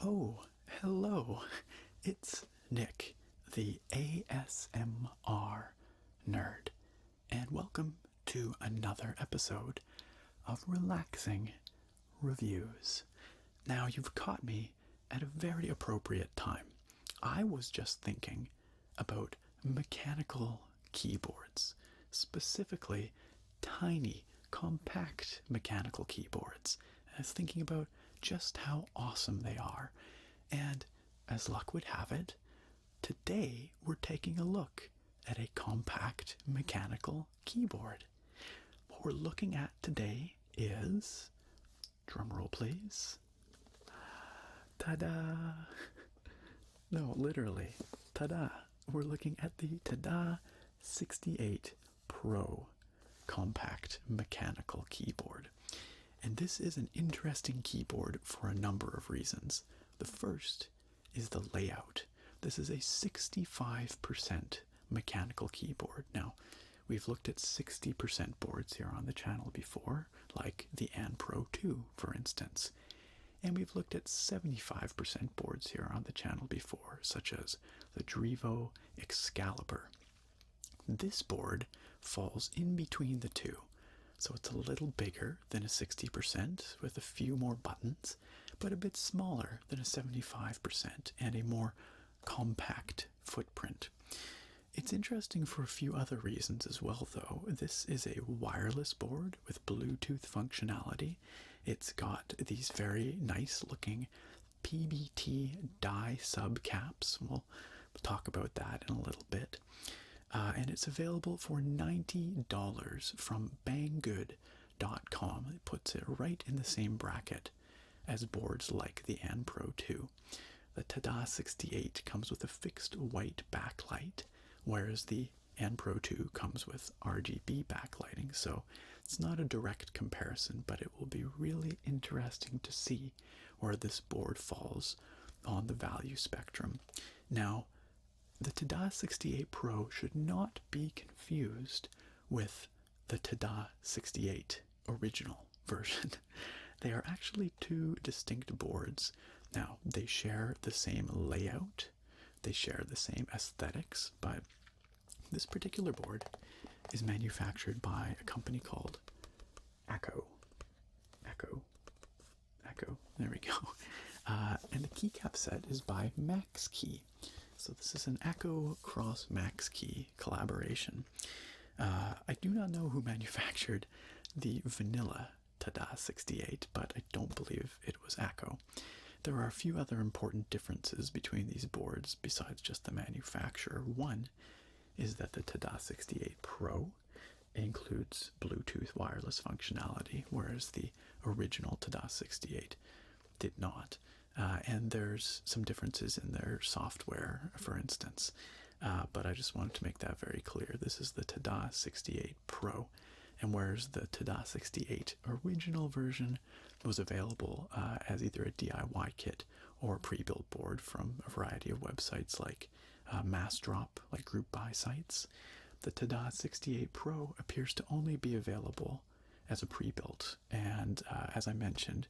Oh, hello. It's Nick, the ASMR nerd, and welcome to another episode of Relaxing Reviews. Now, you've caught me at a very appropriate time. I was just thinking about mechanical keyboards, specifically tiny, compact mechanical keyboards. I was thinking about just how awesome they are. And as luck would have it, today we're taking a look at a compact mechanical keyboard. What we're looking at today is, drumroll please, ta-da! No, literally, ta-da! We're looking at the TADA68 Pro compact mechanical keyboard. And this is an interesting keyboard for a number of reasons. The first is the layout. This is a 65% mechanical keyboard. Now, we've looked at 60% boards here on the channel before, like the AN Pro 2, for instance. And we've looked at 75% boards here on the channel before, such as the Drivo Excalibur. This board falls in between the two. So it's a little bigger than a 60% with a few more buttons, but a bit smaller than a 75% and a more compact footprint. It's interesting for a few other reasons as well, though. This is a wireless board with Bluetooth functionality. It's got these very nice looking PBT die subcaps. We'll talk about that in a little bit. And it's available for $90 from banggood.com. It puts it right in the same bracket as boards like the AN Pro 2. The TADA68 comes with a fixed white backlight, whereas the AN Pro 2 comes with RGB backlighting. So it's not a direct comparison, but it will be really interesting to see where this board falls on the value spectrum. Now, the TADA68 Pro should not be confused with the TADA68 original version. They are actually two distinct boards. Now, they share the same layout, they share the same aesthetics, but this particular board is manufactured by a company called Echo. There we go. And the keycap set is by Max Key. So this is an Echo cross Max Key collaboration. I do not know who manufactured the vanilla TADA68, but I don't believe it was Echo. There are a few other important differences between these boards besides just the manufacturer. One is that the TADA68 Pro includes Bluetooth wireless functionality, whereas the original TADA68 did not. And there's some differences in their software, for instance. But I just wanted to make that very clear. This is the TADA68 Pro. And whereas the TADA68 original version was available as either a DIY kit or a pre-built board from a variety of websites like MassDrop, like group buy sites, the TADA68 Pro appears to only be available as a pre-built. And as I mentioned,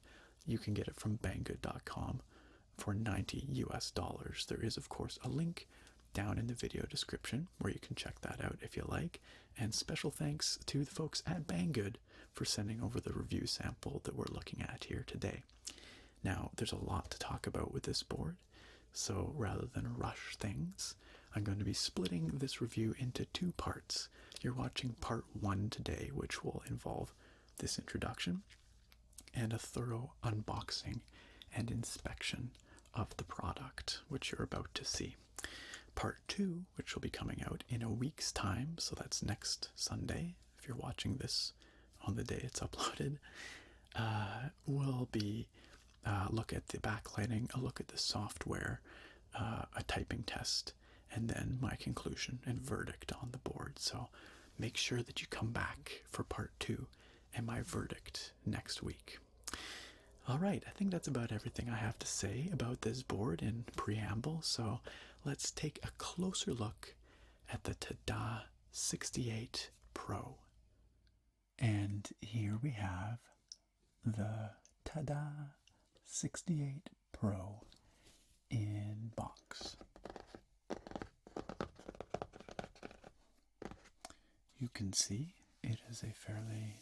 you can get it from banggood.com for $90 US. There is, of course, a link down in the video description where you can check that out if you like. And special thanks to the folks at Banggood for sending over the review sample that we're looking at here today. Now, there's a lot to talk about with this board, so rather than rush things, I'm going to be splitting this review into two parts. You're watching part one today, which will involve this introduction and a thorough unboxing and inspection of the product, which you're about to see. Part 2, which will be coming out in a week's time, so that's next Sunday, if you're watching this on the day it's uploaded, will be a look at the backlighting, a look at the software, a typing test, and then my conclusion and verdict on the board. So make sure that you come back for part 2 and my verdict next week. All right, I think that's about everything I have to say about this board in preamble, so let's take a closer look at the TADA68 Pro. And here we have the TADA68 Pro in box. You can see it is a fairly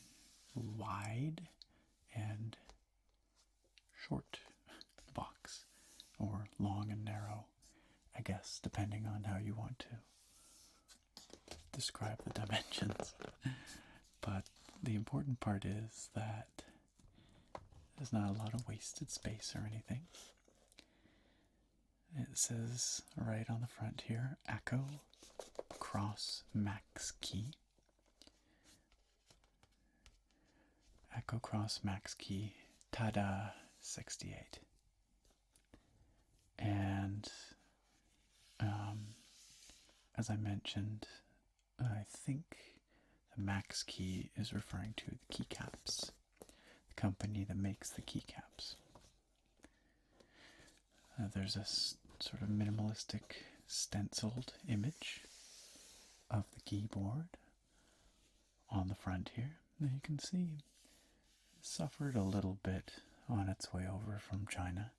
wide and short box, or long and narrow, I guess, depending on how you want to describe the dimensions. But the important part is that there's not a lot of wasted space or anything. It says right on the front here, Echo Cross Max Key. Echo Cross Max Key TADA68. And as I mentioned, I think the Max Key is referring to the keycaps, the company that makes the keycaps. There's a sort of minimalistic stenciled image of the keyboard on the front here. Now you can see it suffered a little bit on its way over from China.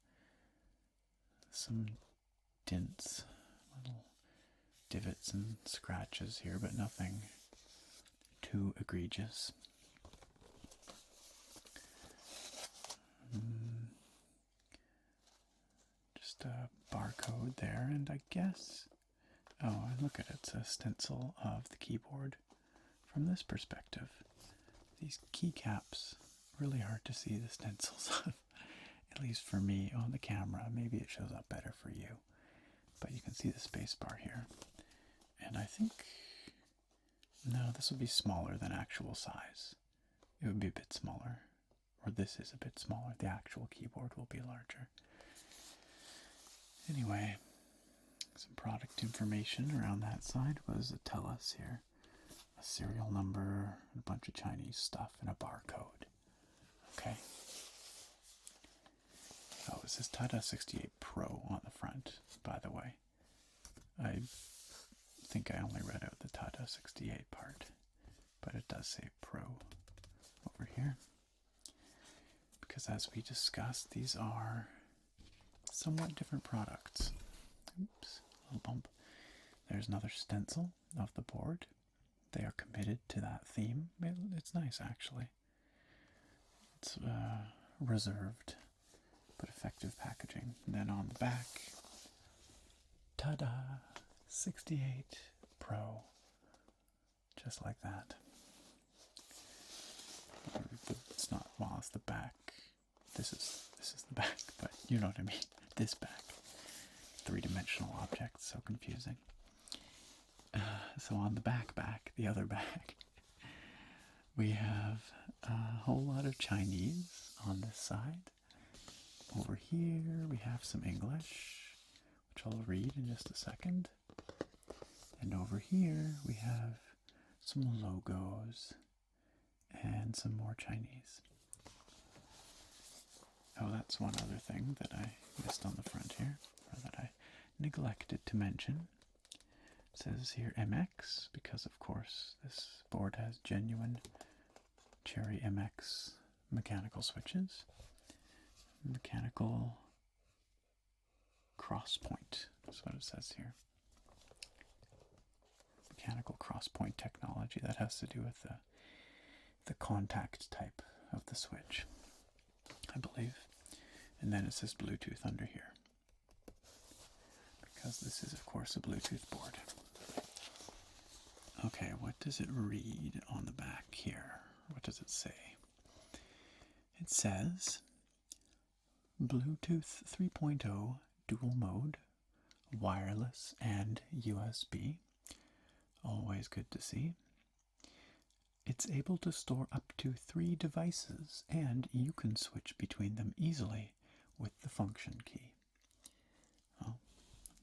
Some dents, little divots and scratches here, but nothing too egregious. Just a barcode there, and I guess, oh, look at it, it's a stencil of the keyboard from this perspective. These keycaps, really hard to see the stencils of, at least for me on the camera. Maybe it shows up better for you, but you can see the space bar here. And I think, no, this would be smaller than actual size. It would be a bit smaller, or this is a bit smaller. The actual keyboard will be larger. Anyway, some product information around that side. What does it tell us here? A serial number, a bunch of Chinese stuff, and a barcode. Okay. Oh, it says TADA68 Pro on the front, by the way. I think I only read out the TADA68 part, but it does say Pro over here. Because as we discussed, these are somewhat different products. Oops, little bump. There's another stencil of the board. They are committed to that theme. It's nice, actually. It's reserved but effective packaging. And then on the back, TADA68 Pro. Just like that. It's not, well, it's the back. This is the back, but you know what I mean. This back. Three-dimensional object, so confusing. So on the back, the other back, we have a whole lot of Chinese on this side. Over here we have some English, which I'll read in just a second. And over here we have some logos and some more Chinese. Oh, that's one other thing that I missed on the front here, or that I neglected to mention. It says here MX, because of course this board has genuine Cherry MX mechanical switches. Mechanical crosspoint, that's what it says here. Mechanical crosspoint technology, that has to do with the contact type of the switch, I believe. And then it says Bluetooth under here, because this is of course a Bluetooth board. Okay, what does it read on the back here? What does it say? It says Bluetooth 3.0 dual mode, wireless and USB. Always good to see. It's able to store up to 3 devices, and you can switch between them easily with the function key. Well,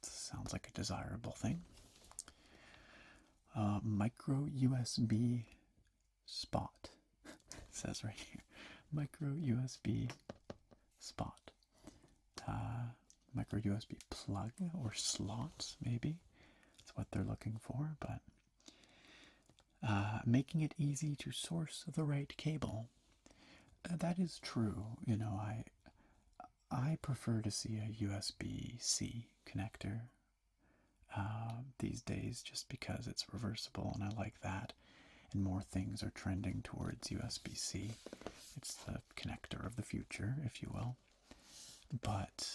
that sounds like a desirable thing. Micro USB spot. It says right here. Micro USB spot. Micro USB plug or slot, maybe. That's what they're looking for, but making it easy to source the right cable. That is true. You know, I prefer to see a USB-C connector these days just because it's reversible and I like that. And more things are trending towards USB-C. It's the connector of the future, if you will. But,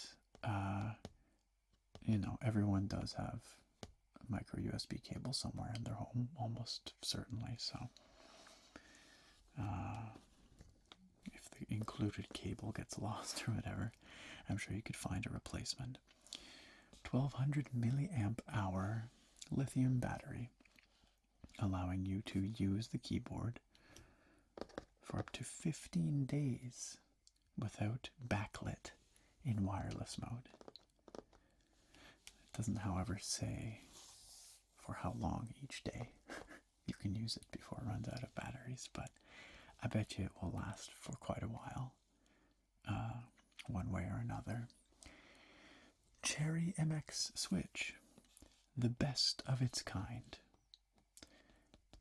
you know, everyone does have a micro USB cable somewhere in their home, almost certainly. So, if the included cable gets lost or whatever, I'm sure you could find a replacement. 1200 milliamp hour lithium battery, allowing you to use the keyboard for up to 15 days without backlit in wireless mode. It doesn't, however, say for how long each day you can use it before it runs out of batteries, but I bet you it will last for quite a while, one way or another. Cherry MX Switch, the best of its kind.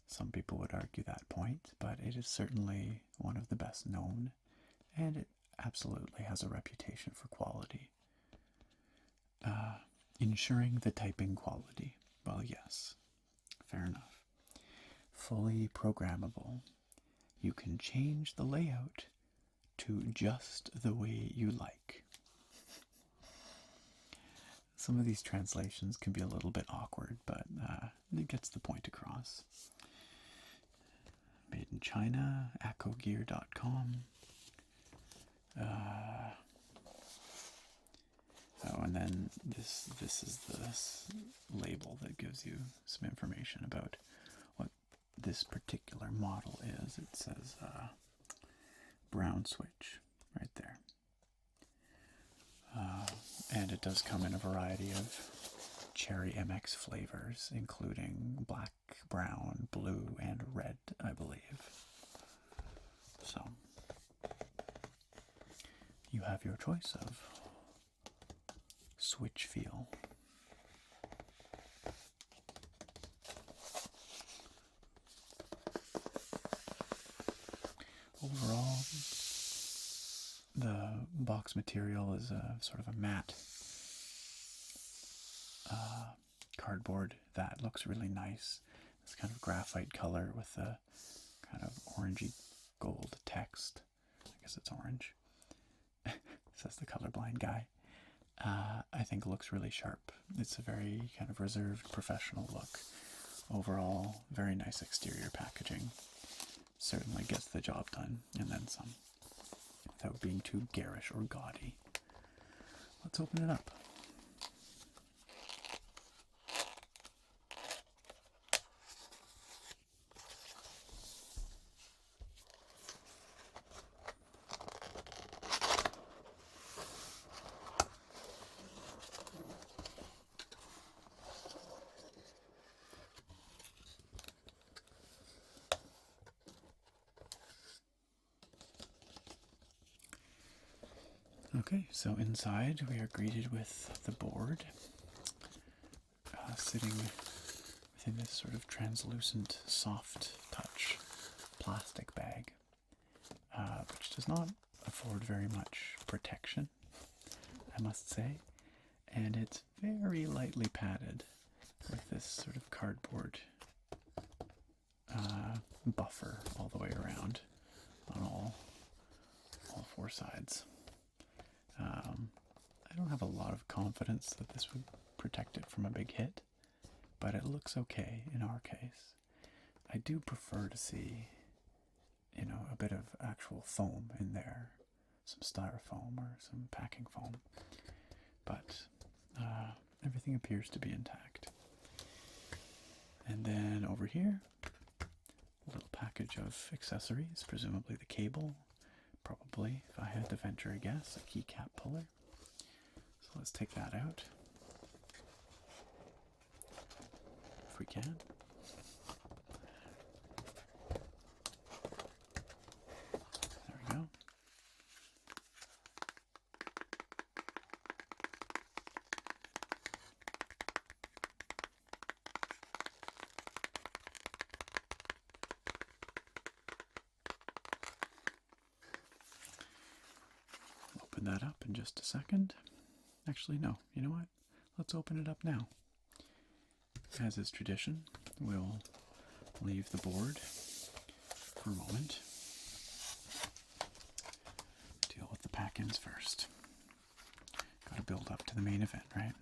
Some people would argue that point, but it is certainly one of the best known, and it absolutely has a reputation for quality. Ensuring the typing quality. Well, yes, fair enough. Fully programmable. You can change the layout to just the way you like. Some of these translations can be a little bit awkward, but it gets the point across. Made in China, acogear.com. Oh, and then this is this label that gives you some information about what this particular model is. It says brown switch right there. And it does come in a variety of Cherry MX flavors, including black, brown, blue, and red, I believe. So, you have your choice of switch feel. Overall, the box material is a sort of a matte cardboard that looks really nice. This kind of graphite color with a kind of orangey gold text. I guess it's orange. Says the colorblind guy. I think looks really sharp. It's a very kind of reserved, professional look. Overall, very nice exterior packaging. Certainly gets the job done, and then some, without being too garish or gaudy. Let's open it up. Okay, so inside we are greeted with the board, sitting within this sort of translucent, soft touch plastic bag, which does not afford very much protection, I must say, and it's very lightly padded with this sort of cardboard buffer all the way around on all four sides. I don't have a lot of confidence that this would protect it from a big hit, but it looks okay in our case. I do prefer to see, you know, a bit of actual foam in there, some styrofoam or some packing foam, but everything appears to be intact. And then over here, a little package of accessories, presumably the cable, probably, if I had to venture a guess, a keycap puller. So let's take that out, if we can. There we go. Open that up in just a second. Actually, no. You know what? Let's open it up now. As is tradition, we'll leave the board for a moment. Deal with the pack-ins first. Got to build up to the main event, right?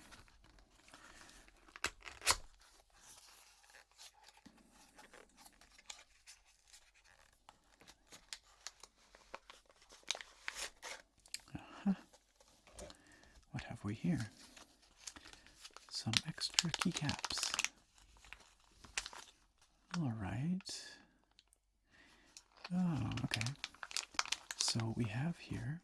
What have we here? Some extra keycaps. Alright. Oh, okay. So we have here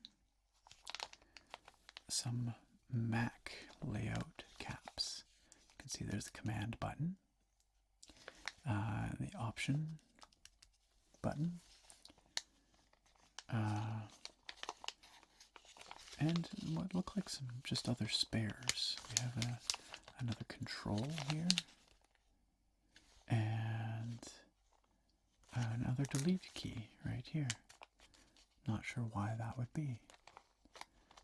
some Mac layout caps. You can see there's the command button, the option button, and what look like some just other spares. We have another control here, and another delete key right here. Not sure why that would be.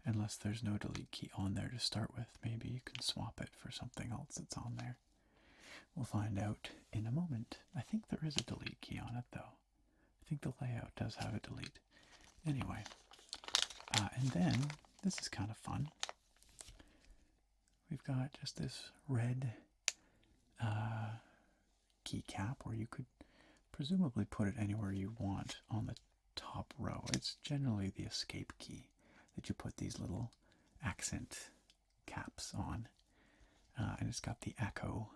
Unless there's no delete key on there to start with. Maybe you can swap it for something else that's on there. We'll find out in a moment. I think there is a delete key on it though. I think the layout does have a delete. Anyway, and then, this is kind of fun. We've got just this red keycap where you could presumably put it anywhere you want on the top row. It's generally the escape key that you put these little accent caps on. And it's got the echo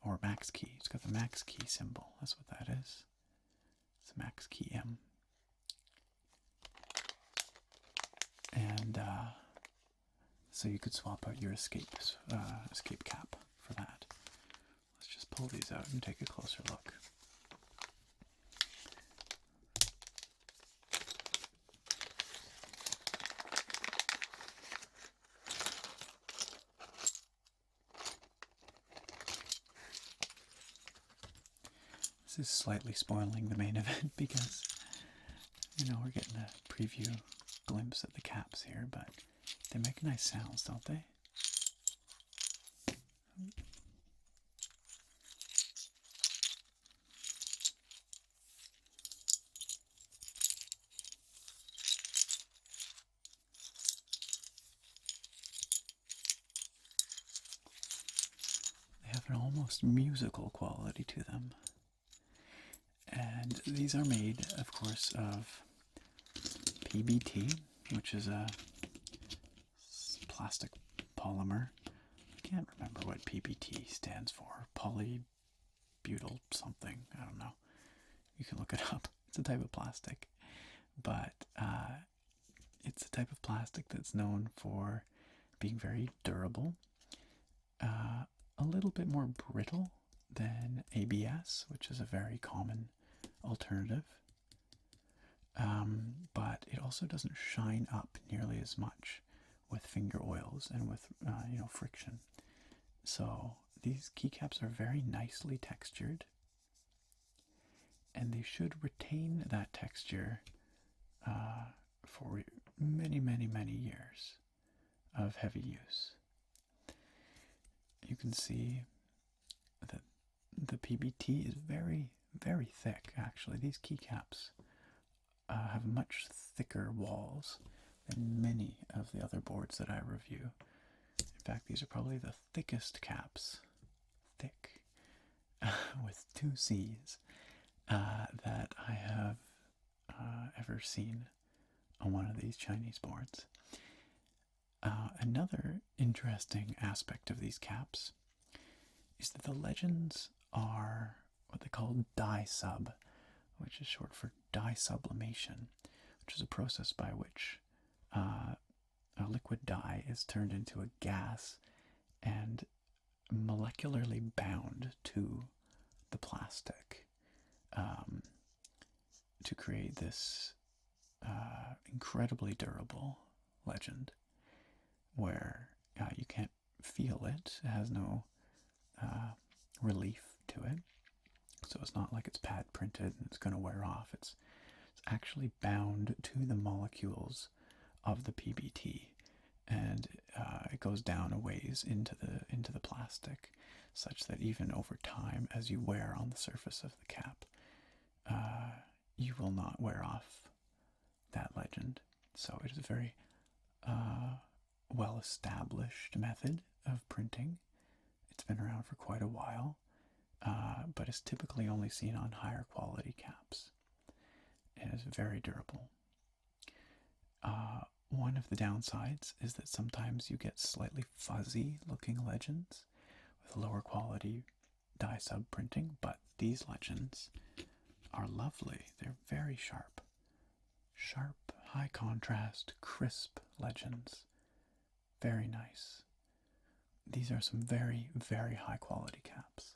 or max key. It's got the max key symbol. That's what that is. It's a max key M. And so you could swap out your escape cap for that. Let's just pull these out and take a closer look. This is slightly spoiling the main event because, you know, we're getting a preview glimpse at the caps here, but they make nice sounds, don't they? They have an almost musical quality to them. And these are made, of course, of PBT, which is a plastic polymer. I can't remember what PBT stands for. Polybutyl something. I don't know. You can look it up. It's a type of plastic. But it's a type of plastic that's known for being very durable, a little bit more brittle than ABS, which is a very common alternative. But it also doesn't shine up nearly as much with finger oils and with friction. So these keycaps are very nicely textured, and they should retain that texture for many, many, many years of heavy use. You can see that the PBT is very, very thick, actually. These keycaps have much thicker walls than many of the other boards that I review. In fact, these are probably the thickest caps, thick, with 2 C's, that I have ever seen on one of these Chinese boards. Another interesting aspect of these caps is that the legends are what they call dye sub, which is short for dye sublimation, which is a process by which a liquid dye is turned into a gas and molecularly bound to the plastic to create this incredibly durable legend where you can't feel it. It has no relief to it. So it's not like it's pad printed and it's going to wear off. It's actually bound to the molecules of the PBT, and it goes down a ways into the plastic, such that even over time, as you wear on the surface of the cap, you will not wear off that legend. So it is a very well-established method of printing. It's been around for quite a while, but is typically only seen on higher quality caps. It is very durable. One of the downsides is that sometimes you get slightly fuzzy looking legends with lower quality dye sub printing, but these legends are lovely. They're very sharp. Sharp, high contrast, crisp legends. Very nice. These are some very, very high quality caps.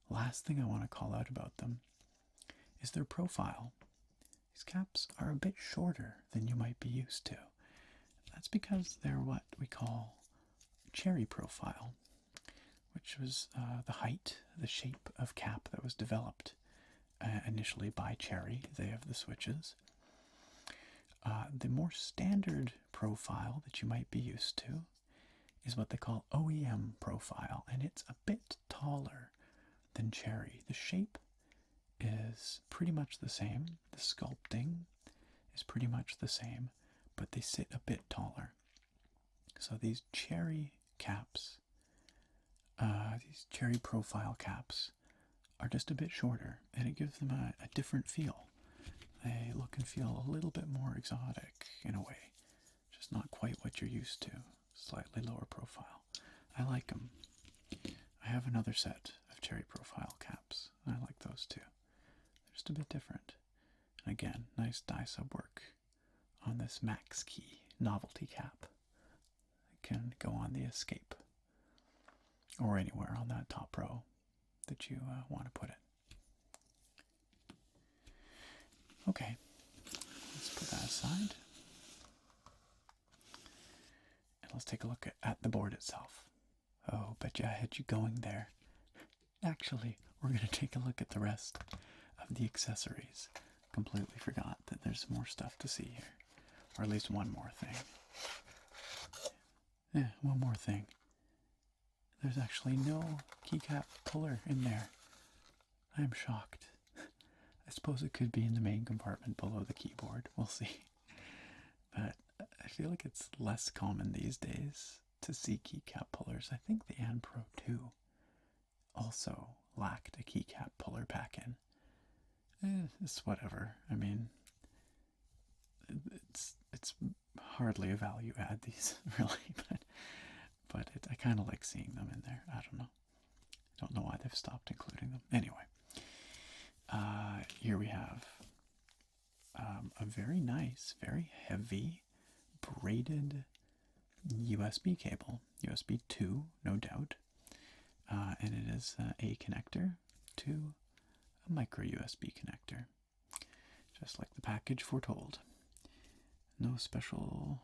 Last thing I want to call out about them is their profile. These caps are a bit shorter than you might be used to. That's because they're what we call cherry profile, which was the height, the shape of cap that was developed initially by Cherry. They have the switches. The more standard profile that you might be used to is what they call OEM profile, and it's a bit taller than Cherry. The shape is pretty much the same. The sculpting is pretty much the same, but they sit a bit taller. So these Cherry caps, these Cherry profile caps, are just a bit shorter, and it gives them a different feel. They look and feel a little bit more exotic in a way, just not quite what you're used to. Slightly lower profile. I like them. I have another set of Cherry profile caps. I like those too. They're just a bit different. And again, nice dye sub work on this Max Key novelty cap. It can go on the Escape or anywhere on that top row that you want to put it. Okay, let's put that aside. And let's take a look at the board itself. Oh, betcha I had you going there. Actually, we're going to take a look at the rest of the accessories. Completely forgot that there's more stuff to see here. Or at least one more thing. Yeah, one more thing. There's actually no keycap puller in there. I am shocked. I suppose it could be in the main compartment below the keyboard. We'll see. But I feel like it's less common these days to see keycap pullers. I think the An Pro 2 also lacked a keycap puller back in. It's whatever. I mean, it's hardly a value add, these, really, but I kind of like seeing them in there. I don't know. I don't know why they've stopped including them. Anyway, here we have a very nice, very heavy, braided USB cable. USB 2, no doubt. And it is a connector to a micro USB connector. Just like the package foretold. No special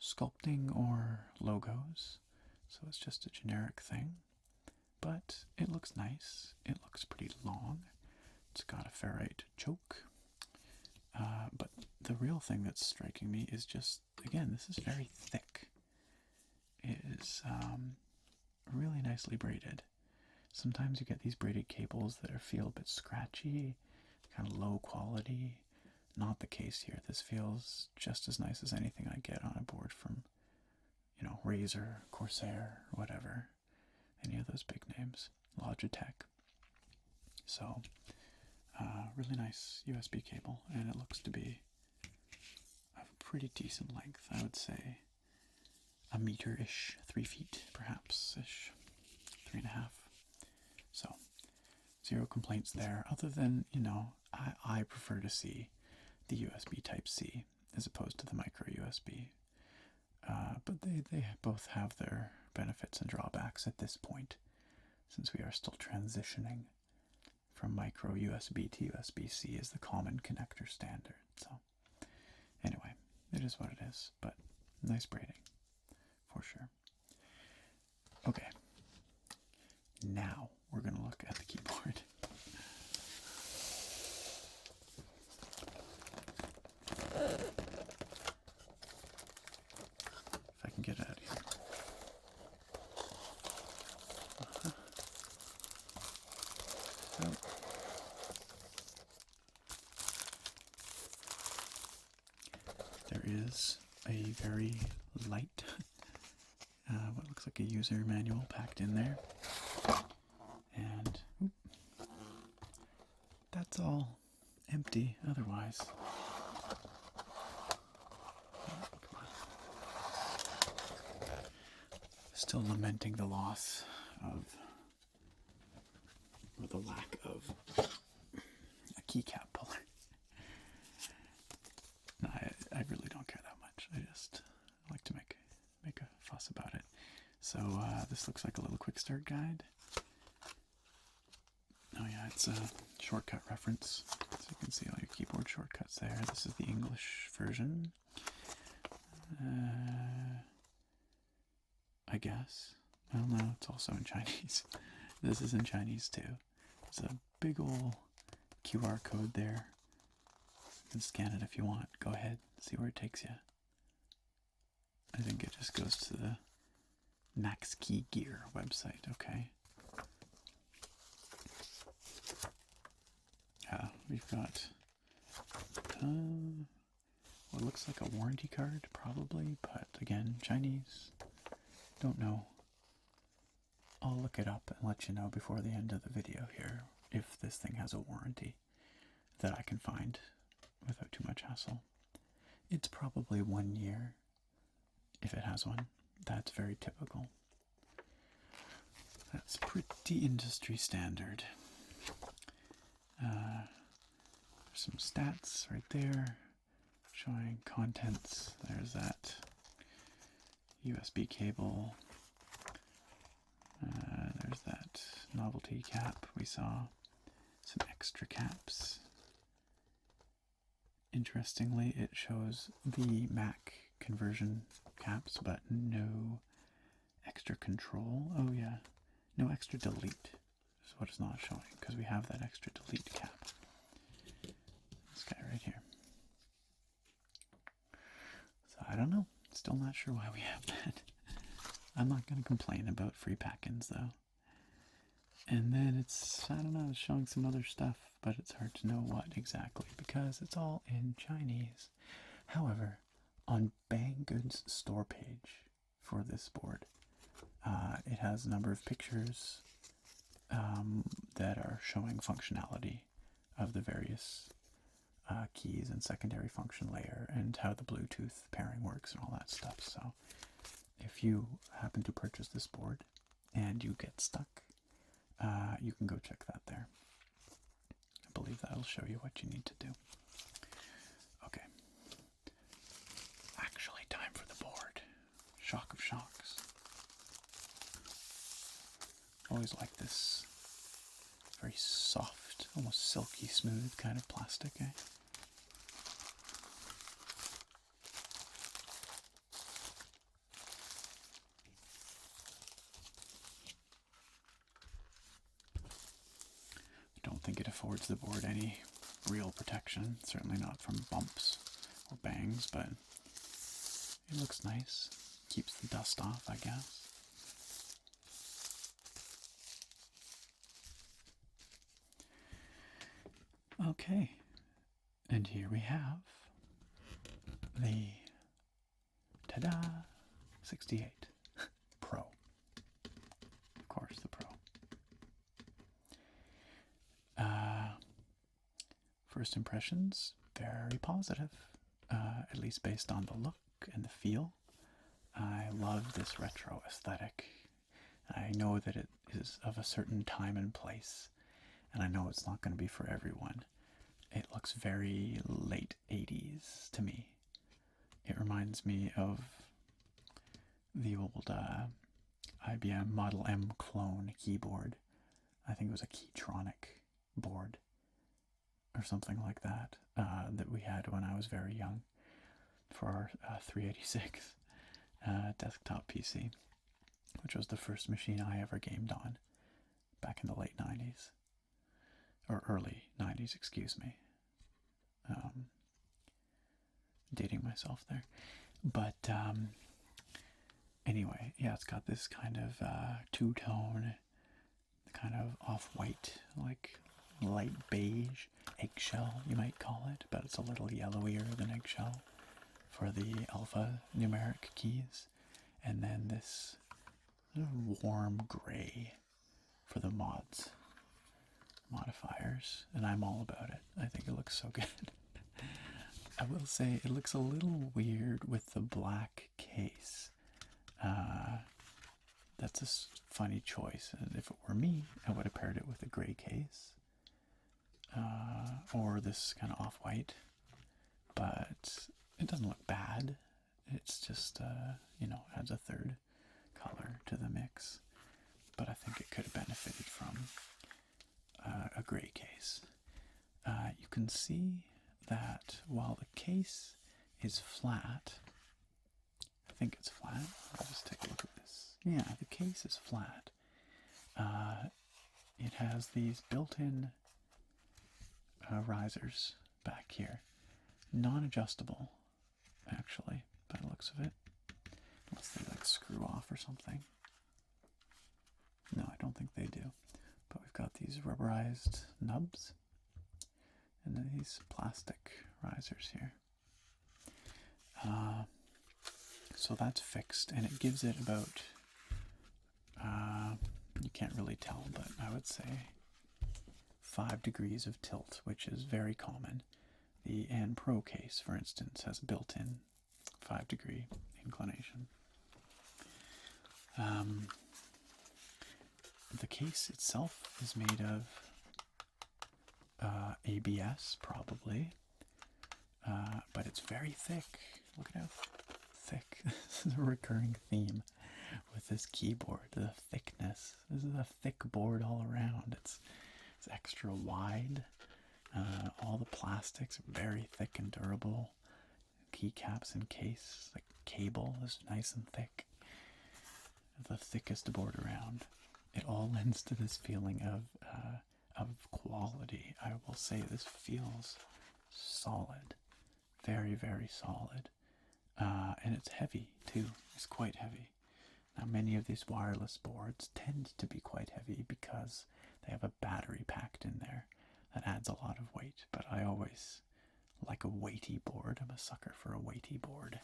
sculpting or logos, so it's just a generic thing. But it looks nice. It looks pretty long. It's got a ferrite choke. But the real thing that's striking me is just, again, this is very thick. It is really nicely braided. Sometimes you get these braided cables that feel a bit scratchy, kind of low quality. Not the case here. This feels just as nice as anything I get on a board from, you know, Razer, Corsair, whatever. Any of those big names. Logitech. So, really nice USB cable, and it looks to be of pretty decent length. I would say a meter-ish, 3 feet perhaps-ish, 3.5. So, zero complaints there, other than, you know, I prefer to see the USB Type-C as opposed to the micro USB. But they both have their benefits and drawbacks at this point, since we are still transitioning from micro USB to USB-C as the common connector standard. So, anyway, it is what it is, but nice braiding, for sure. Okay, now we're going to look at the keyboard. is a very light, what looks like a user manual packed in there. And that's all empty otherwise. Come on. Still lamenting the loss of, or the lack of, a keycap puller. No, I really don't care that much. I just like to make a fuss about it. So this looks like a little quick start guide. Oh yeah, it's a shortcut reference, so you can see all your keyboard shortcuts there. This is the English version, I guess. I don't know, it's also in Chinese. This is in Chinese too. There's a big ol' QR code there. You can scan it if you want. Go ahead, see where it takes you. I think it just goes to the Max Key Gear website, okay? We've got what looks like a warranty card, probably, but again, Chinese. Don't know. I'll look it up and let you know before the end of the video here if this thing has a warranty that I can find without too much hassle. It's probably 1 year if it has one. That's very typical. That's pretty industry standard. There's some stats right there showing contents. There's that USB cable. There's that novelty cap we saw. Some extra caps. Interestingly, it shows the Mac conversion caps, but no extra control. Oh yeah, no extra delete is what it's not showing, because we have that extra delete cap. This guy right here. So I don't know. Still not sure why we have that. I'm not going to complain about free pack-ins though. And then it's, I don't know, it's showing some other stuff, but it's hard to know what exactly because it's all in Chinese. However, on Banggood's store page for this board, it has a number of pictures that are showing functionality of the various keys and secondary function layer and how the Bluetooth pairing works and all that stuff. So if you happen to purchase this board and you get stuck, you can go check that there. I believe that'll show you what you need to do. Okay. Actually, time for the board. Shock of shocks. Always like this very soft, almost silky smooth kind of plastic, eh? I don't think it affords the board any real protection, certainly not from bumps or bangs, but it looks nice. Keeps the dust off, I guess. Okay, and here we have the TADA68 Pro. Of course, the Pro. First impressions, very positive, at least based on the look and the feel. I love this retro aesthetic. I know that it is of a certain time and place, and I know it's not going to be for everyone. It looks very late 80s to me. It reminds me of the old IBM Model M clone keyboard. I think it was a Keytronic board or something like that that we had when I was very young for our 386 desktop PC, which was the first machine I ever gamed on back in the late 90s. Or early 90s, excuse me. Dating myself there. But anyway, yeah, it's got this kind of two-tone, kind of off-white, like light beige, eggshell, you might call it, but it's a little yellowier than eggshell for the alphanumeric keys, and then this warm gray for the modifiers, and I'm all about it. I think it looks so good. I will say it looks a little weird with the black case. That's a funny choice, and if it were me, I would have paired it with a gray case, or this kind of off-white, but it doesn't look bad. It's just, adds a third color to the mix, but I think it could have benefited from a gray case. You can see that while the case is flat, I think it's flat. I'll just take a look at this. Yeah, the case is flat. It has these built-in risers back here. Non-adjustable, actually, by the looks of it. Unless they like screw off or something. No, I don't think they do. But we've got these rubberized nubs. And then these plastic risers here. So that's fixed, and it gives it about, you can't really tell, but I would say 5 degrees of tilt, which is very common. The N Pro case, for instance, has built-in 5-degree inclination. The case itself is made of ABS, probably, but it's very thick. Look at how thick. This is a recurring theme with this keyboard, the thickness. This is a thick board all around. It's extra wide. All the plastics are very thick and durable. Keycaps and case, like cable, is nice and thick. The thickest board around. It all lends to this feeling of quality. I will say this feels solid, very, very solid, and it's heavy too. It's quite heavy. Now, many of these wireless boards tend to be quite heavy because they have a battery packed in there that adds a lot of weight. But I always like a weighty board. I'm a sucker for a weighty board.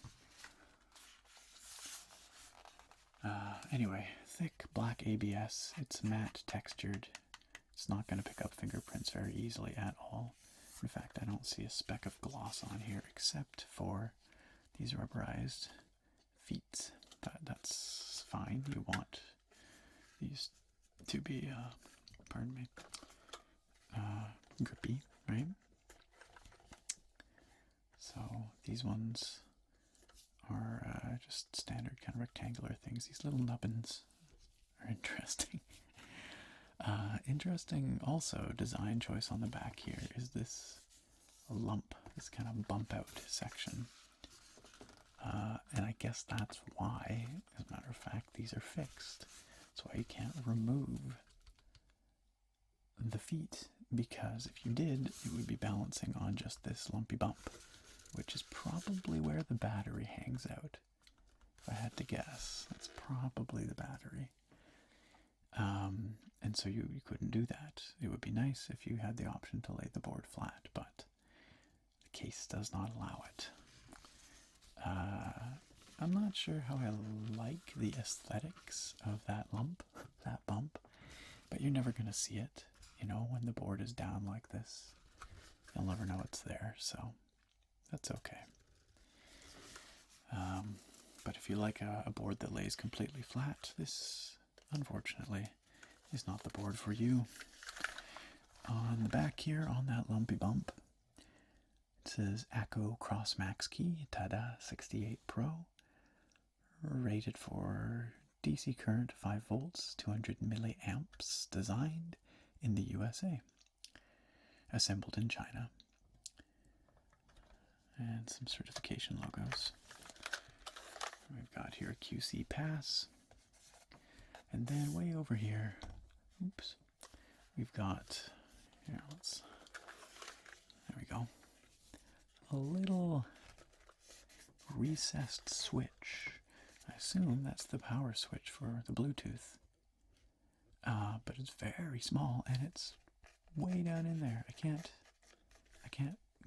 Anyway, thick black ABS. It's matte textured. It's not going to pick up fingerprints very easily at all. In fact, I don't see a speck of gloss on here except for these rubberized feet. But that's fine. You want these to be, grippy, right? So these ones are just standard kind of rectangular things. These little nubbins are interesting. Interesting also design choice on the back here is this lump, this kind of bump out section. And I guess that's why, as a matter of fact, these are fixed. That's why you can't remove the feet, because if you did, you would be balancing on just this lumpy bump, which is probably where the battery hangs out. If I had to guess, that's probably the battery. And so you couldn't do that. It would be nice if you had the option to lay the board flat, but the case does not allow it. I'm not sure how I like the aesthetics of that lump, that bump, but you're never going to see it, when the board is down like this. You'll never know it's there, so that's okay. But if you like a board that lays completely flat, this, unfortunately, is not the board for you. On the back here, on that lumpy bump, it says Acco Cross Max Key, TADA68 Pro, rated for DC current 5 volts, 200 milliamps, designed in the USA, assembled in China, and some certification logos. We've got here a QC pass, and then way over here, we've got, there we go, a little recessed switch. I assume that's the power switch for the Bluetooth. But it's very small, and it's way down in there. I can't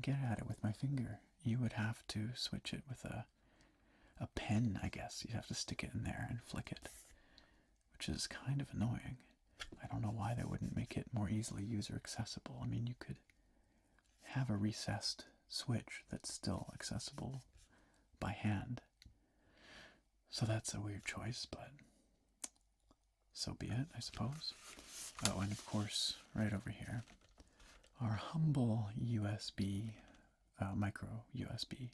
get at it with my finger, you would have to switch it with a pen, I guess. You'd have to stick it in there and flick it, which is kind of annoying. I don't know why they wouldn't make it more easily user accessible. I mean, you could have a recessed switch that's still accessible by hand. So that's a weird choice, but so be it, I suppose. Oh, and of course, right over here, our humble USB, micro USB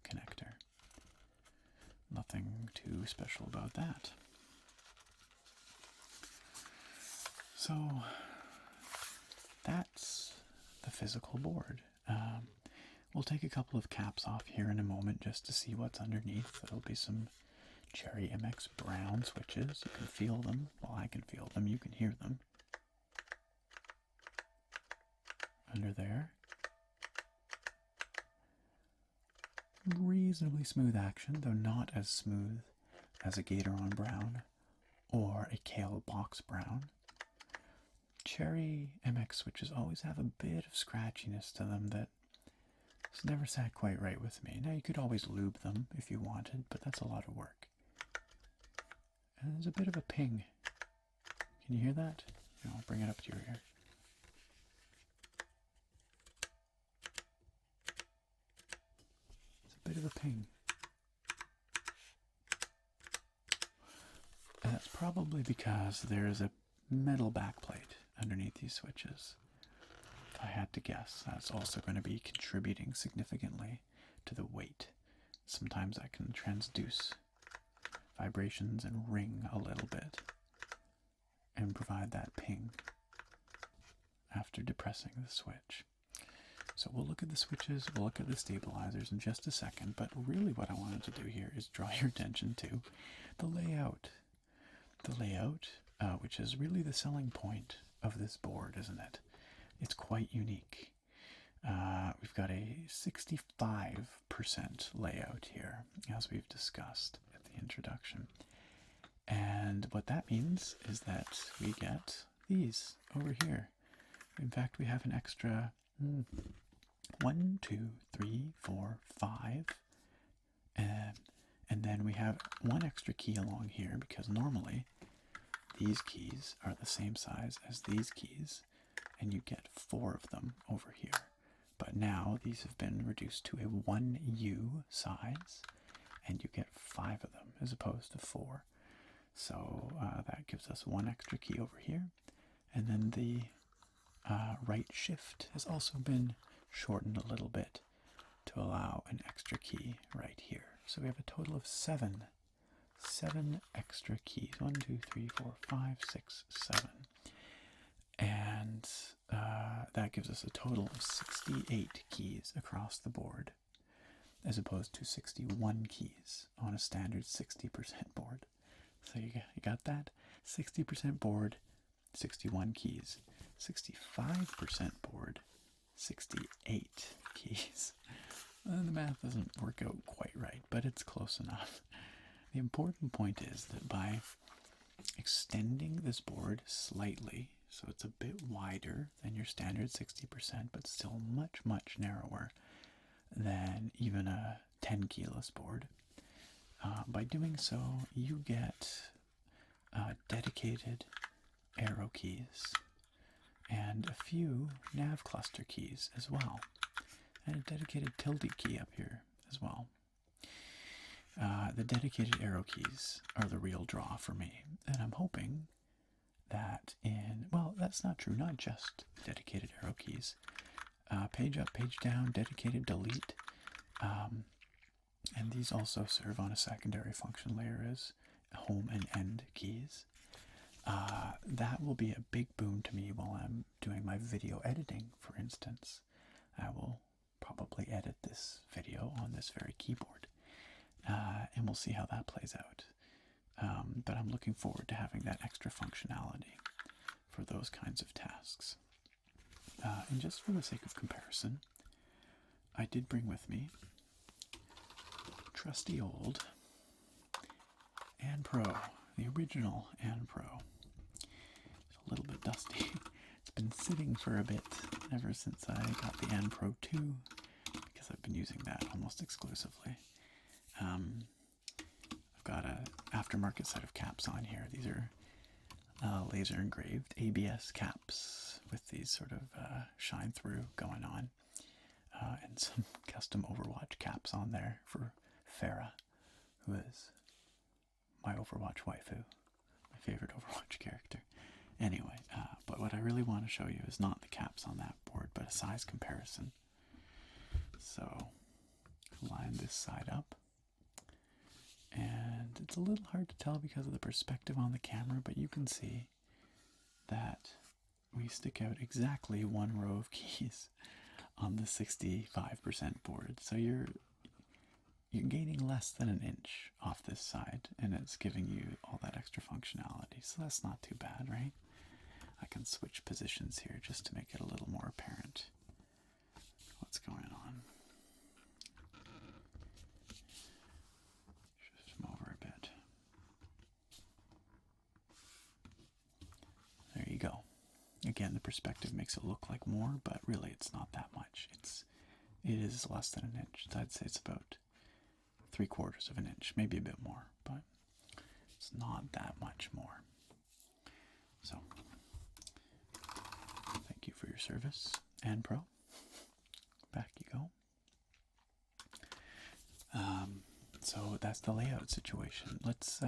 connector. Nothing too special about that. So that's the physical board. We'll take a couple of caps off here in a moment just to see what's underneath. There'll be some Cherry MX brown switches. You can feel them. Well, I can feel them. You can hear them. Under there. Reasonably smooth action, though not as smooth as a Gatoron brown or a Kale box brown. Cherry MX switches always have a bit of scratchiness to them that has never sat quite right with me. Now, you could always lube them if you wanted, but that's a lot of work. And there's a bit of a ping. Can you hear that? I'll bring it up to your ear. It's a bit of a ping. And that's probably because there's a metal backplate underneath these switches. If I had to guess, that's also going to be contributing significantly to the weight. Sometimes that can transduce vibrations and ring a little bit and provide that ping after depressing the switch. So we'll look at the switches, we'll look at the stabilizers in just a second, but really what I wanted to do here is draw your attention to the layout. The layout, which is really the selling point of this board, isn't it? It's quite unique. We've got a 65% layout here, as we've discussed at the introduction. And what that means is that we get these over here. In fact, we have an extra 1, 2, 3, 4, 5. And then we have one extra key along here because normally these keys are the same size as these keys, and you get 4 of them over here. But now these have been reduced to a 1U size, and you get 5 of them as opposed to 4. So that gives us one extra key over here. And then the right shift has also been shortened a little bit to allow an extra key right here. So we have a total of 7 extra keys. 1, 2, 3, 4, 5, 6, 7. And that gives us a total of 68 keys across the board, as opposed to 61 keys on a standard 60% board. So you got that? 60% board, 61 keys. 65% board, 68 keys. The math doesn't work out quite right, but it's close enough. The important point is that by extending this board slightly, so it's a bit wider than your standard 60%, but still much, much narrower than even a 10 keyless board. By doing so, you get dedicated arrow keys and a few nav cluster keys as well, and a dedicated tilde key up here as well. The dedicated arrow keys are the real draw for me, and I'm hoping that well, that's not true, not just dedicated arrow keys. Page up, page down, dedicated delete, and these also serve on a secondary function layer as home and end keys. That will be a big boon to me while I'm doing my video editing, for instance. I will probably edit this video on this very keyboard, and we'll see how that plays out. But I'm looking forward to having that extra functionality for those kinds of tasks. And just for the sake of comparison, I did bring with me trusty old An Pro, the original An Pro. It's a little bit dusty. It's been sitting for a bit ever since I got the An Pro 2, because I've been using that almost exclusively. I've got a aftermarket set of caps on here. These are laser engraved ABS caps with these sort of shine through going on, and some custom Overwatch caps on there for Farah, who is my Overwatch waifu, my favorite Overwatch character. Anyway, but what I really want to show you is not the caps on that board, but a size comparison. So, line this side up. And it's a little hard to tell because of the perspective on the camera, but you can see that we stick out exactly one row of keys on the 65% board. So you're gaining less than an inch off this side, and it's giving you all that extra functionality. So that's not too bad, right? I can switch positions here just to make it a little more apparent what's going on. Shift them over a bit. There you go. Again, the perspective makes it look like more, but really it's not that much. It is less than an inch. I'd say it's about 3/4 of an inch, maybe a bit more, but it's not that much more. So, thank you for your service, and Pro. Back you go. So that's the layout situation. Let's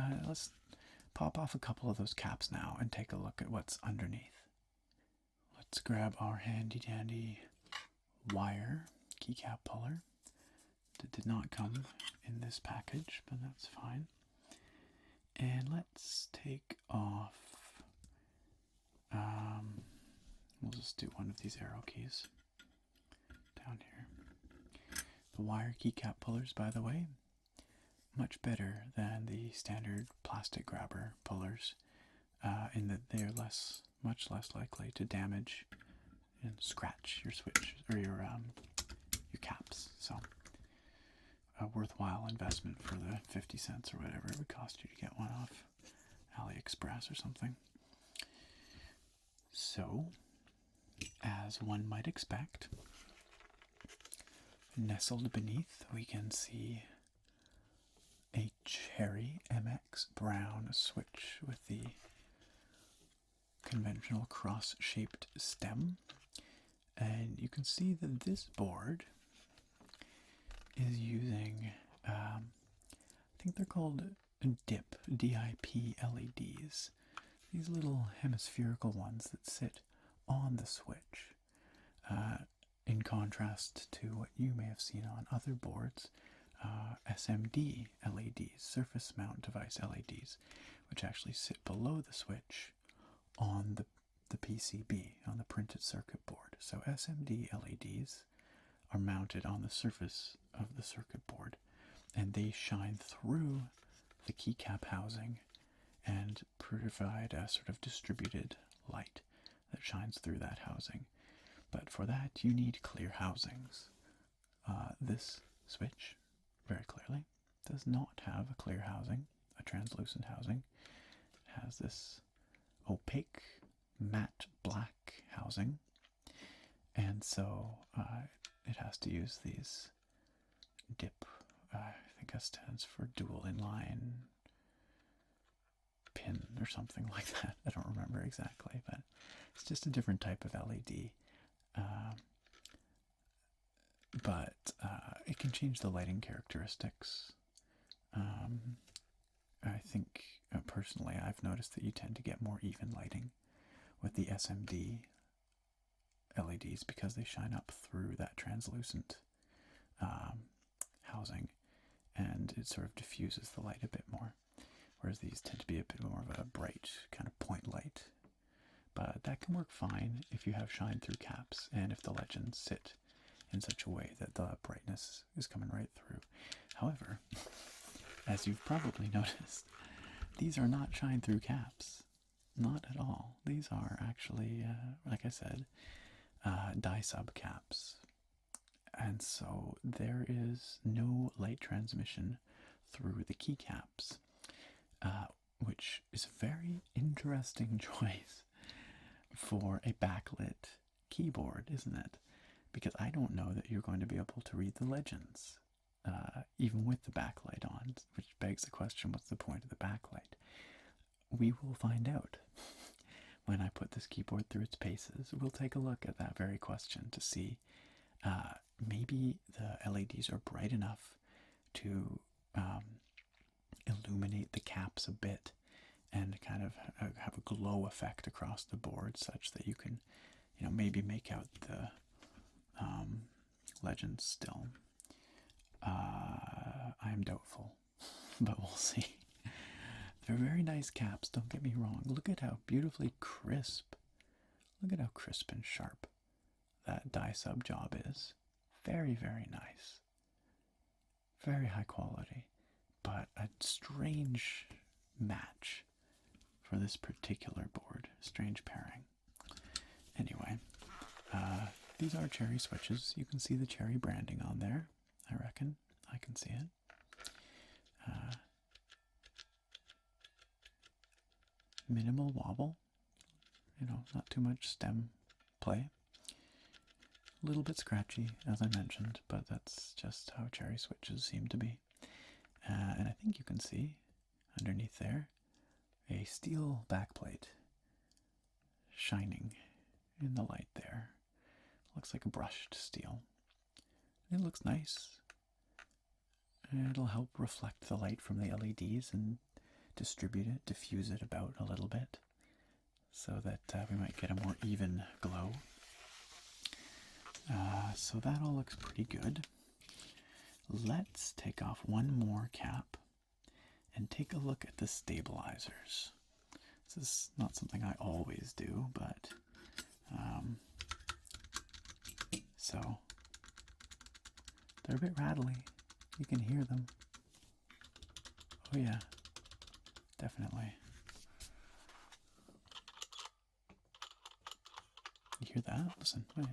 pop off a couple of those caps now and take a look at what's underneath. Let's grab our handy dandy wire keycap puller. It did not come in this package, but that's fine. And let's take off, we'll just do one of these arrow keys down here. The wire keycap pullers, by the way, much better than the standard plastic grabber pullers, in that they're much less likely to damage and scratch your switch or your caps. So, a worthwhile investment for the 50 cents or whatever it would cost you to get one off AliExpress or something. So, as one might expect, nestled beneath we can see a cherry MX brown switch with the conventional cross-shaped stem, and you can see that this board is using, I think they're called DIP LEDs. These little hemispherical ones that sit on the switch, in contrast to what you may have seen on other boards, SMD LEDs, surface mount device LEDs, which actually sit below the switch on the PCB, on the printed circuit board. So SMD LEDs are mounted on the surface of the circuit board, and they shine through the keycap housing and provide a sort of distributed light that shines through that housing. But for that, you need clear housings. This switch, very clearly, does not have a clear housing, a translucent housing. It has this opaque, matte black housing, and so it has to use these DIP, I think that stands for dual inline pin or something like that. I don't remember exactly, but it's just a different type of LED. But it can change the lighting characteristics. I think, personally, I've noticed that you tend to get more even lighting with the SMD LEDs because they shine up through that translucent housing, and it sort of diffuses the light a bit more, whereas these tend to be a bit more of a bright kind of point light. But that can work fine if you have shine through caps and if the legends sit in such a way that the brightness is coming right through. However, as you've probably noticed, these are not shine through caps. Not at all. These are actually, like I said, dye sub caps. And so there is no light transmission through the keycaps, which is a very interesting choice for a backlit keyboard, isn't it? because I don't know that you're going to be able to read the legends, even with the backlight on, which begs the question, what's the point of the backlight? We will find out when I put this keyboard through its paces. We'll take a look at that very question to see maybe the LEDs are bright enough to illuminate the caps a bit and kind of have a glow effect across the board such that you can, maybe make out the legends still. I am doubtful, but we'll see. They're very nice caps, don't get me wrong. Look at how beautifully crisp. Look at how crisp and sharp that dye sub job is. Very, very nice. Very high quality, but a strange match for this particular board. Strange pairing. Anyway, these are Cherry switches. You can see the Cherry branding on there, I reckon. I can see it. Minimal wobble, not too much stem play. A little bit scratchy, as I mentioned, but that's just how Cherry switches seem to be. And I think you can see underneath there a steel backplate shining in the light there. Looks like a brushed steel. It looks nice. It'll help reflect the light from the LEDs and distribute it, diffuse it about a little bit so that we might get a more even glow. So that all looks pretty good. Let's take off one more cap and take a look at the stabilizers. This is not something I always do, but so they're a bit rattly. You can hear them. Oh yeah, definitely. You hear that? Listen, wait.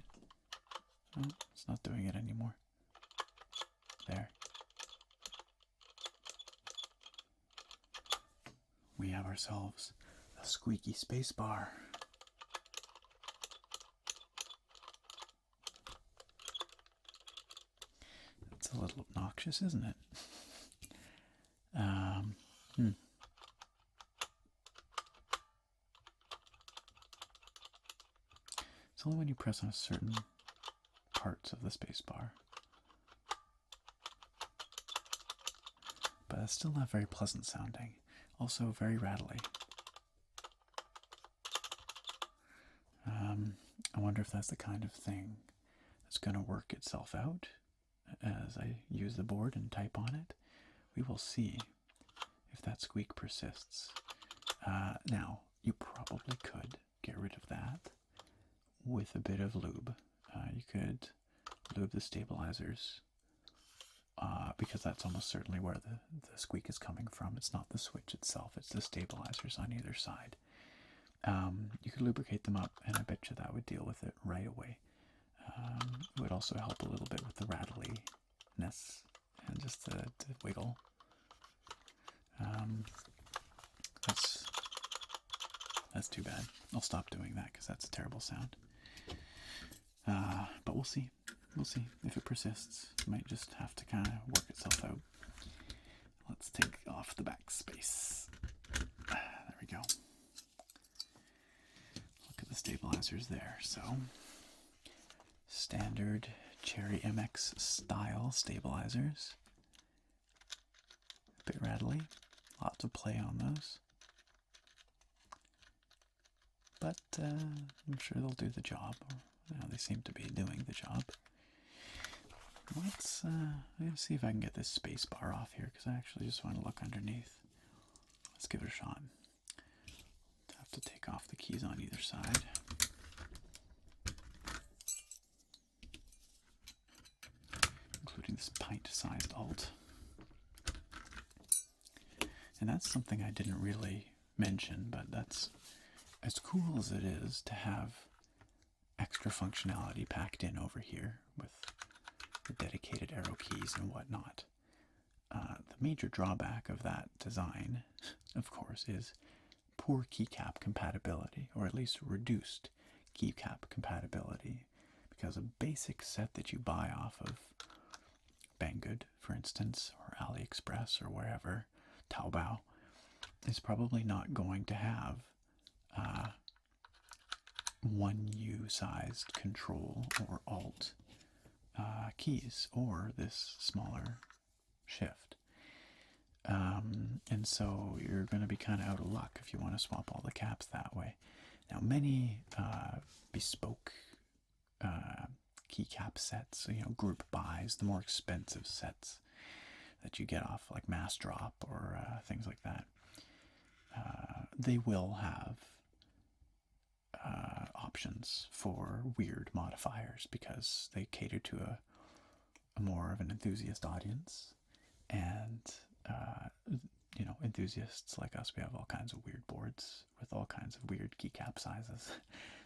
Oh, it's not doing it anymore. There. We have ourselves a squeaky space bar. It's a little obnoxious, isn't it? It's only when you press on certain parts of the space bar. But it's still not very pleasant sounding. Also very rattly. I wonder if that's the kind of thing that's going to work itself out as I use the board and type on it. We will see if that squeak persists. Now, you probably could get rid of that with a bit of lube. You could lube the stabilizers because that's almost certainly where the squeak is coming from. It's not the switch itself, it's the stabilizers on either side. You could lubricate them up, and I bet you that would deal with it right away. It would also help a little bit with the rattliness and just the wiggle. That's too bad. I'll stop doing that because that's a terrible sound. But we'll see. We'll see if it persists. It might just have to kind of work itself out. Let's take off the back space. There we go. Look at the stabilizers there. So, standard Cherry MX style stabilizers. A bit rattly. Lots of play on those. But I'm sure they'll do the job. They seem to be doing the job. Let's see if I can get this space bar off here, because I actually just want to look underneath. Let's give it a shot. Have to take off the keys on either side. Including this pint-sized alt. And that's something I didn't really mention, but that's as cool as it is to have extra functionality packed in over here with the dedicated arrow keys and whatnot. The major drawback of that design, of course, is poor keycap compatibility, or at least reduced keycap compatibility, because a basic set that you buy off of Banggood, for instance, or AliExpress or wherever, Taobao, is probably not going to have one U-sized control or alt keys or this smaller shift. And so you're going to be kind of out of luck if you want to swap all the caps that way. Now, many bespoke keycap sets, you know, group buys, the more expensive sets that you get off like Mass Drop or things like that, they will have options for weird modifiers because they cater to a more of an enthusiast audience. And you know, enthusiasts like us, we have all kinds of weird boards with all kinds of weird keycap sizes.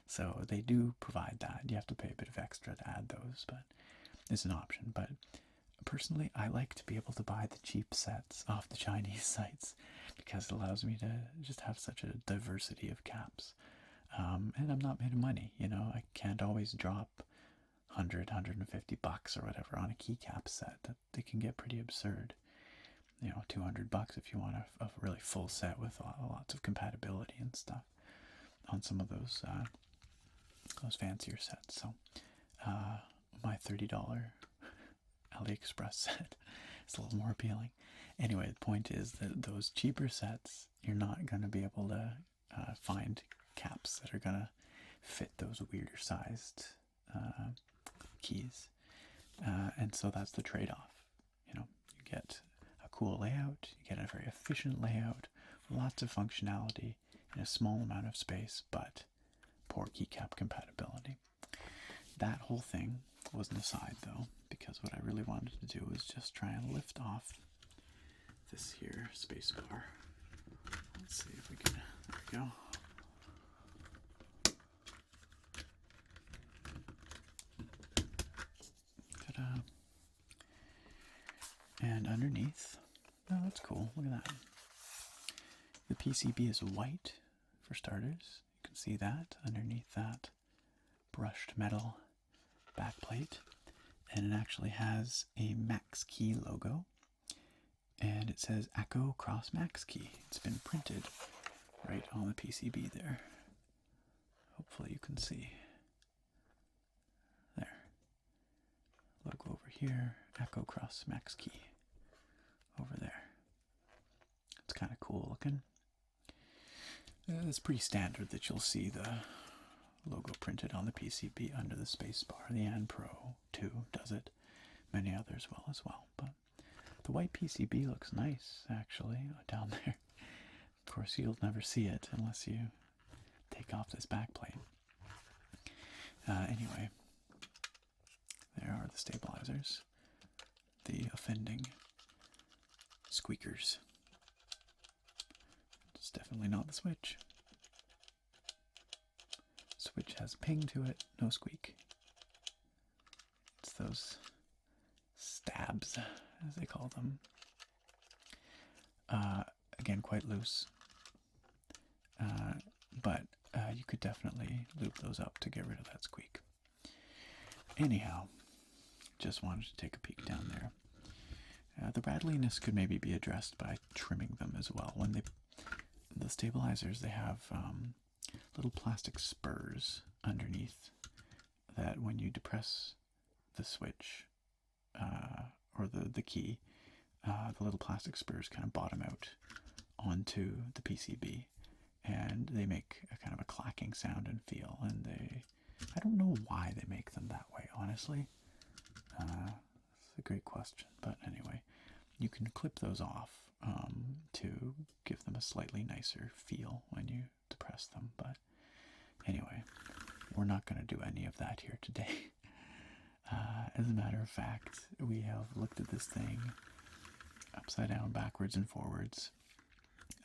So they do provide that. You have to pay a bit of extra to add those, but it's an option. But personally, I like to be able to buy the cheap sets off the Chinese sites because it allows me to just have such a diversity of caps. And I'm not made of money, you know. I can't always drop 100, 150 bucks or whatever on a keycap set. They can get pretty absurd. You know, 200 bucks if you want a really full set with lots of compatibility and stuff on some of those fancier sets. So my $30 AliExpress set is a little more appealing. Anyway, the point is that those cheaper sets, you're not going to be able to find caps that are going to fit those weirder sized keys. And so that's the trade-off. You know, you get a cool layout, you get a very efficient layout, lots of functionality in a small amount of space, but poor keycap compatibility. That whole thing was an aside though, because what I really wanted to do was just try and lift off this here space bar. Let's see if we can, there we go. Ta-da. And underneath, oh, that's cool. Look at that. The PCB is white, for starters. You can see that underneath that brushed metal backplate. And it actually has a Max Key logo. And it says Echo Cross Max Key. It's been printed right on the PCB there. Hopefully you can see. There. Logo over here, Echo Cross Max Key over there. It's kind of cool looking. It's pretty standard that you'll see the logo printed on the PCB under the spacebar. The An Pro 2 does it. Many others will as well. But the white PCB looks nice, actually, down there. Of course, you'll never see it unless you take off this backplate. Anyway, there are the stabilizers. The offending squeakers. It's definitely not the switch. Switch has a ping to it, no squeak. It's those stabs, as they call them. Again, quite loose. But you could definitely loop those up to get rid of that squeak. Anyhow, just wanted to take a peek down there. The rattliness could maybe be addressed by trimming them as well. When the stabilizers, they have little plastic spurs underneath that when you depress the switch or the key, the little plastic spurs kind of bottom out onto the PCB, and they make a kind of a clacking sound and feel. And I don't know why they make them that way, honestly. It's a great question, but anyway, you can clip those off to give them a slightly nicer feel when you depress them. But anyway, we're not going to do any of that here today. As a matter of fact, we have looked at this thing upside down, backwards, and forwards.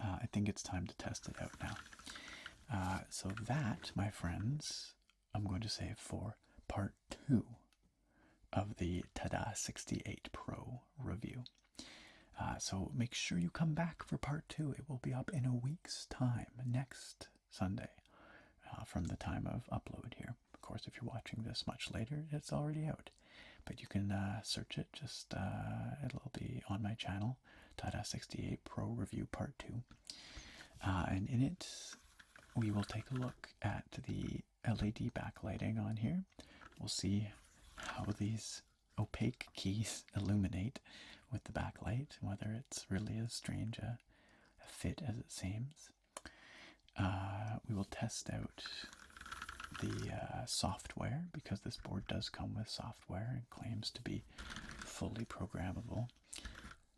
I think it's time to test it out now. So that, my friends, I'm going to save for part 2 of the TADA68 Pro review. So make sure you come back for part 2. It will be up in a week's time, next Sunday, from the time of upload here. Of course, if you're watching this much later, it's already out. But you can search it, just it'll be on my channel, TADA68 Pro Review Part 2. And in it, we will take a look at the LED backlighting on here. We'll see how these opaque keys illuminate with the backlight, whether it's really as strange a fit as it seems. We will test out the software, because this board does come with software and claims to be fully programmable.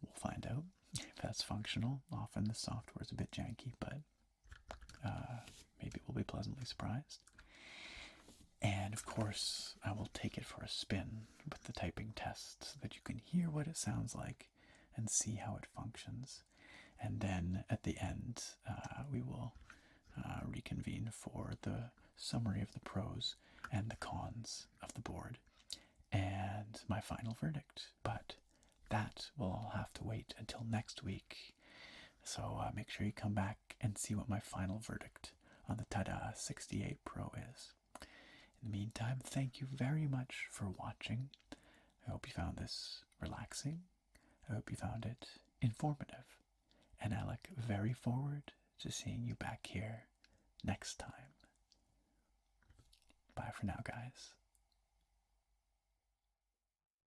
We'll find out if that's functional. Often the software is a bit janky, but maybe we'll be pleasantly surprised. And of course, I will take it for a spin with the typing test so that you can hear what it sounds like and see how it functions. And then at the end, we will reconvene for the summary of the pros and the cons of the board and my final verdict. But that will all have to wait until next week. So make sure you come back and see what my final verdict on the TADA68 Pro is. In the meantime, thank you very much for watching. I hope you found this relaxing. I hope you found it informative. And I look very forward to seeing you back here next time. Bye for now, guys.